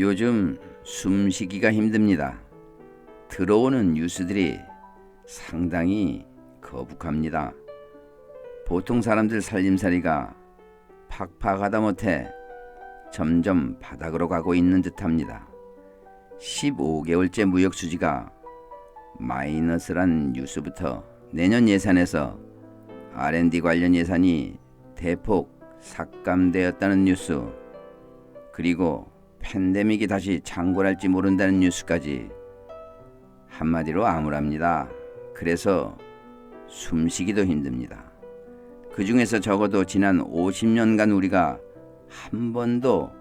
요즘 숨쉬기가 힘듭니다. 들어오는 뉴스들이 상당히 거북합니다. 보통 사람들 살림살이가 팍팍하다 못해 점점 바닥으로 가고 있는 듯합니다. 15개월째 무역 수지가 마이너스란 뉴스부터 내년 예산에서 R&D 관련 예산이 대폭 삭감되었다는 뉴스, 그리고 팬데믹이 다시 창궐할지 모른다는 뉴스까지 한마디로 암울합니다. 그래서 숨쉬기도 힘듭니다. 그 중에서 적어도 지난 50년간 우리가 한 번도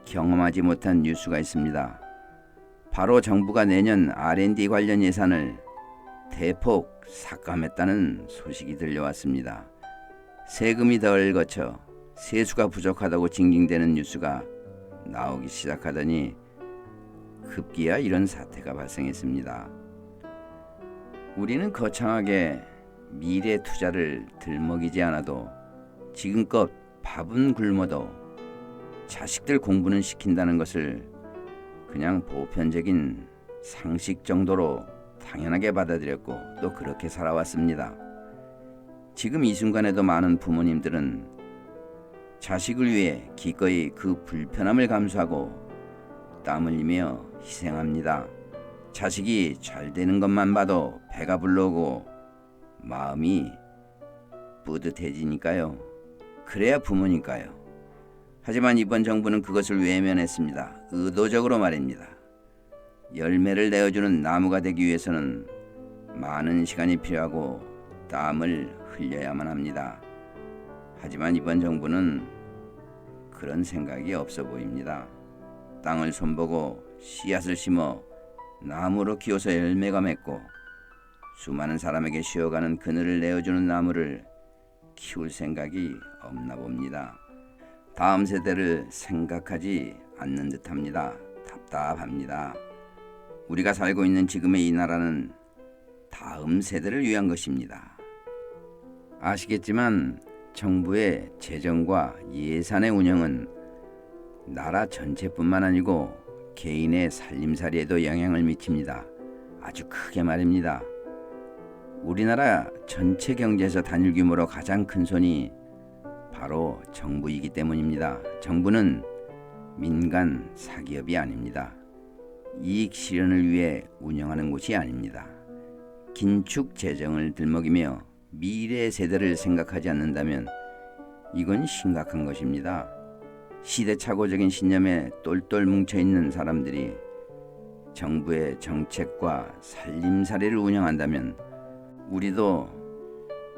경험하지 못한 뉴스가 있습니다. 바로 정부가 내년 R&D 관련 예산을 대폭 삭감했다는 소식이 들려왔습니다. 세금이 덜 거쳐 세수가 부족하다고 징징대는 뉴스가 나오기 시작하더니 급기야 이런 사태가 발생했습니다. 우리는 거창하게 미래 투자를 들먹이지 않아도 지금껏 밥은 굶어도 자식들 공부는 시킨다는 것을 그냥 보편적인 상식 정도로 당연하게 받아들였고 또 그렇게 살아왔습니다. 지금 이 순간에도 많은 부모님들은 자식을 위해 기꺼이 그 불편함을 감수하고 땀 흘리며 희생합니다. 자식이 잘 되는 것만 봐도 배가 불러오고 마음이 뿌듯해지니까요. 그래야 부모니까요. 하지만 이번 정부는 그것을 외면했습니다. 의도적으로 말입니다. 열매를 내어주는 나무가 되기 위해서는 많은 시간이 필요하고 땀을 흘려야만 합니다. 하지만 이번 정부는 그런 생각이 없어 보입니다. 땅을 손보고 씨앗을 심어 나무로 키워서 열매가 맺고 수많은 사람에게 쉬어가는 그늘을 내어주는 나무를 키울 생각이 없나 봅니다. 다음 세대를 생각하지 않는 듯합니다. 답답합니다. 우리가 살고 있는 지금의 이 나라는 다음 세대를 위한 것입니다. 아시겠지만 정부의 재정과 예산의 운영은 나라 전체뿐만 아니고 개인의 살림살이에도 영향을 미칩니다. 아주 크게 말입니다. 우리나라 전체 경제에서 단일 규모로 가장 큰 손이 바로 정부이기 때문입니다. 정부는 민간 사기업이 아닙니다. 이익 실현을 위해 운영하는 곳이 아닙니다. 긴축 재정을 들먹이며 미래 세대를 생각하지 않는다면 이건 심각한 것입니다. 시대착오적인 신념에 똘똘 뭉쳐있는 사람들이 정부의 정책과 살림살이를 운영한다면 우리도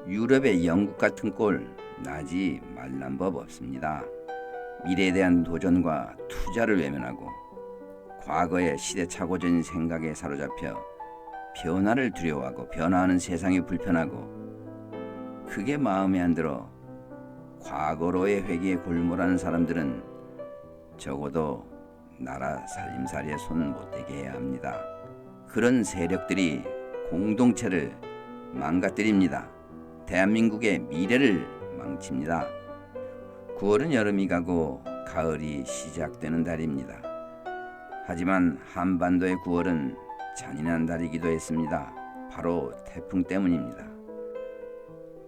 유럽의 영국 같은 꼴 나지 말란 법 없습니다. 미래에 대한 도전과 투자를 외면하고 과거의 시대착오적인 생각에 사로잡혀 변화를 두려워하고 변화하는 세상이 불편하고 그게 마음에 안 들어 과거로의 회귀에 골몰하는 사람들은 적어도 나라 살림살이에 손 못 대게 해야 합니다. 그런 세력들이 공동체를 망가뜨립니다. 대한민국의 미래를 망칩니다. 9월은 여름이 가고 가을이 시작되는 달입니다. 하지만 한반도의 9월은 잔인한 달이기도 했습니다. 바로 태풍 때문입니다.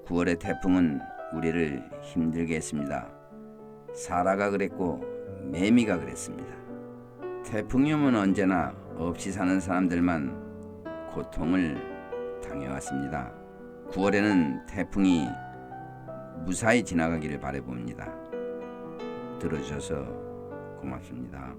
9월의 태풍은 우리를 힘들게 했습니다. 사라가 그랬고 매미가 그랬습니다. 태풍이 오면 언제나 없이 사는 사람들만 고통을 당해왔습니다. 9월에는 태풍이 무사히 지나가기를 바라봅니다. 들어주셔서 고맙습니다.